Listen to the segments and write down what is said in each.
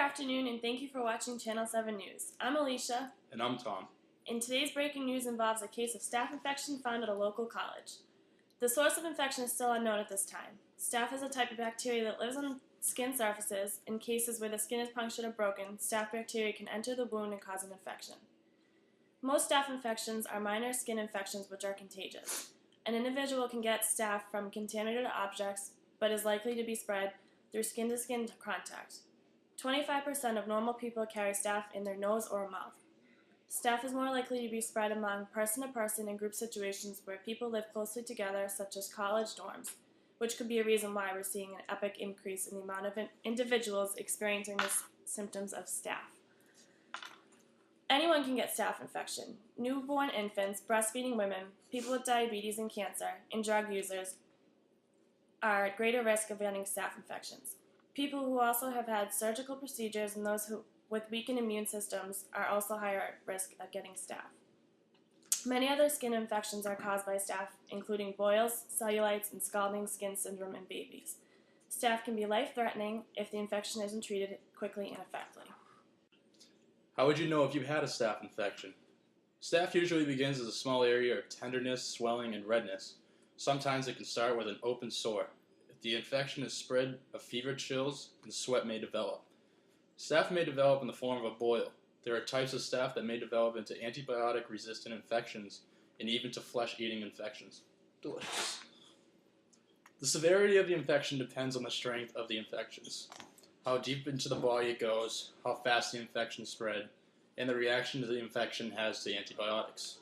afternoon and thank you for watching Channel 7 News. I'm Alicia. And I'm Tom. And today's breaking news involves a case of staph infection found at a local college. The source of infection is still unknown at this time. Staph is a type of bacteria that lives on skin surfaces. In cases where the skin is punctured or broken, staph bacteria can enter the wound and cause an infection. Most staph infections are minor skin infections which are contagious. An individual can get staph from contaminated objects, but is likely to be spread through skin-to-skin contact. 25% of normal people carry staph in their nose or mouth. Staph is more likely to be spread among person-to-person in group situations where people live closely together, such as college dorms, which could be a reason why we're seeing an epic increase in the amount of individuals experiencing the symptoms of staph. Anyone can get staph infection. Newborn infants, breastfeeding women, people with diabetes and cancer, and drug users are at greater risk of getting staph infections. People who also have had surgical procedures and those who with weakened immune systems are also higher at risk of getting staph. Many other skin infections are caused by staph, including boils, cellulites, and scalding skin syndrome in babies. Staph can be life-threatening if the infection isn't treated quickly and effectively. How would you know if you had a staph infection? Staph usually begins as a small area of tenderness, swelling, and redness. Sometimes it can start with an open sore. If the infection is spread, a fever, chills, and sweat may develop. Staph may develop in the form of a boil. There are types of staph that may develop into antibiotic-resistant infections and even to flesh-eating infections. Delicious. The severity of the infection depends on the strength of the infections, how deep into the body it goes, how fast the infection spread, and the reaction the infection has to antibiotics.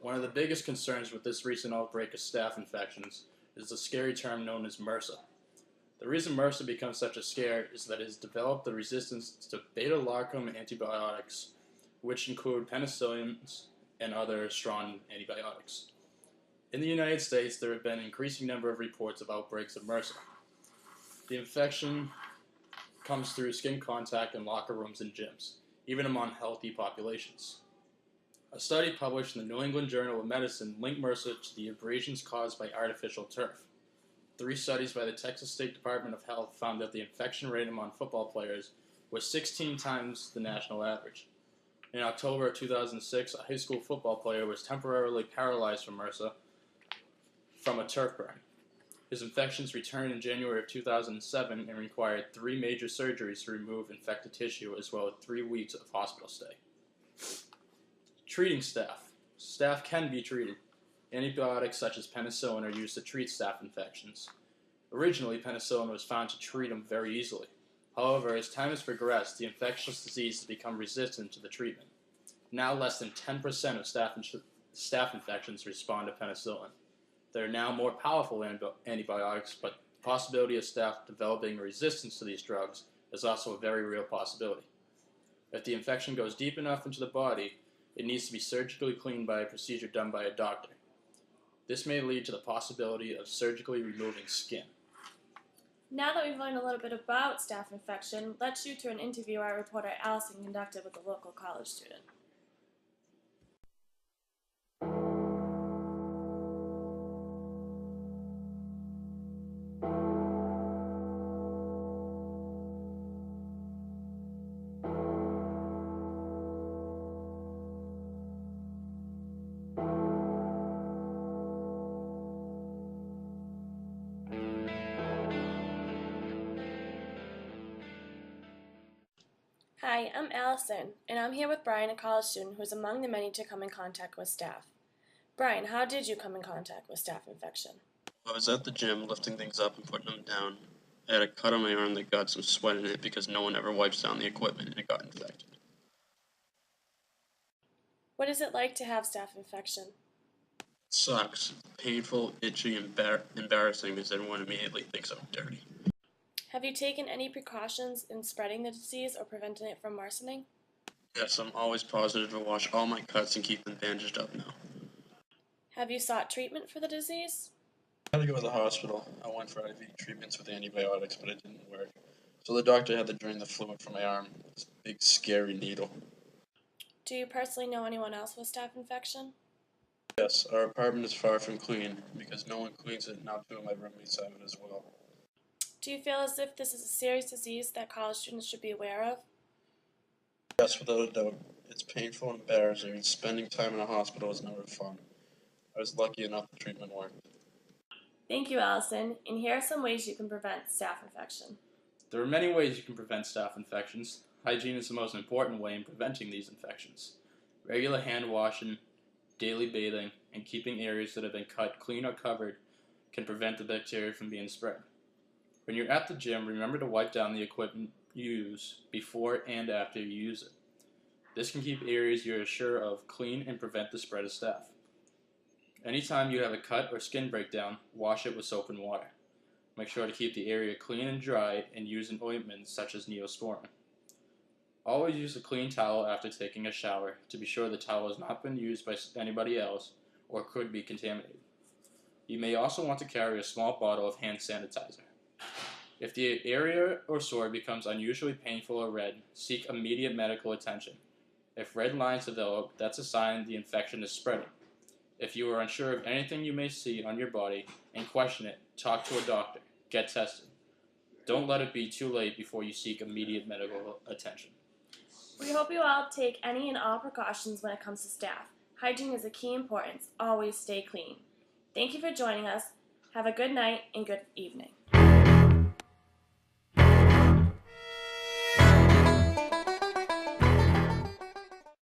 One of the biggest concerns with this recent outbreak of staph infections is the scary term known as MRSA. The reason MRSA becomes such a scare is that it has developed the resistance to beta-lactam antibiotics, which include penicillins and other strong antibiotics. In the United States, there have been an increasing number of reports of outbreaks of MRSA. The infection comes through skin contact in locker rooms and gyms, even among healthy populations. A study published in the New England Journal of Medicine linked MRSA to the abrasions caused by artificial turf. 3 studies by the Texas State Department of Health found that the infection rate among football players was 16 times the national average. In October of 2006, a high school football player was temporarily paralyzed from MRSA from a turf burn. His infections returned in January of 2007 and required 3 major surgeries to remove infected tissue as well as 3 weeks of hospital stay. Treating staph. Staph can be treated. Antibiotics such as penicillin are used to treat staph infections. Originally, penicillin was found to treat them very easily. However, as time has progressed, the infectious disease has become resistant to the treatment. Now less than 10% of staph infections respond to penicillin. There are now more powerful antibiotics, but the possibility of staph developing a resistance to these drugs is also a very real possibility. If the infection goes deep enough into the body, it needs to be surgically cleaned by a procedure done by a doctor. This may lead to the possibility of surgically removing skin. Now that we've learned a little bit about staph infection, let's shoot to an interview our reporter Allison conducted with a local college student. Hi, I'm Allison, and I'm here with Brian, a college student who is among the many to come in contact with staph. Brian, how did you come in contact with staph infection? I was at the gym lifting things up and putting them down. I had a cut on my arm that got some sweat in it because no one ever wipes down the equipment and it got infected. What is it like to have staph infection? It sucks. Painful, itchy, embarrassing because everyone immediately thinks I'm dirty. Have you taken any precautions in spreading the disease or preventing it from worsening? Yes, I'm always positive to wash all my cuts and keep them bandaged up now. Have you sought treatment for the disease? I had to go to the hospital. I went for IV treatments with antibiotics, but it didn't work. So the doctor had to drain the fluid from my arm. This big, scary needle. Do you personally know anyone else with staph infection? Yes, our apartment is far from clean because no one cleans it, and now 2 of my roommates have it as well. Do you feel as if this is a serious disease that college students should be aware of? Yes, without a doubt. It's painful and embarrassing, and spending time in a hospital is never fun. I was lucky enough the treatment worked. Thank you, Allison. And here are some ways you can prevent staph infection. There are many ways you can prevent staph infections. Hygiene is the most important way in preventing these infections. Regular hand washing, daily bathing, and keeping areas that have been cut clean or covered can prevent the bacteria from being spread. When you're at the gym, remember to wipe down the equipment you use before and after you use it. This can keep areas you're sure of clean and prevent the spread of staph. Anytime you have a cut or skin breakdown, wash it with soap and water. Make sure to keep the area clean and dry and use an ointment such as Neosporin. Always use a clean towel after taking a shower to be sure the towel has not been used by anybody else or could be contaminated. You may also want to carry a small bottle of hand sanitizer. If the area or sore becomes unusually painful or red, seek immediate medical attention. If red lines develop, that's a sign the infection is spreading. If you are unsure of anything you may see on your body and question it, talk to a doctor. Get tested. Don't let it be too late before you seek immediate medical attention. We hope you all take any and all precautions when it comes to staph. Hygiene is a key importance. Always stay clean. Thank you for joining us. Have a good night and good evening.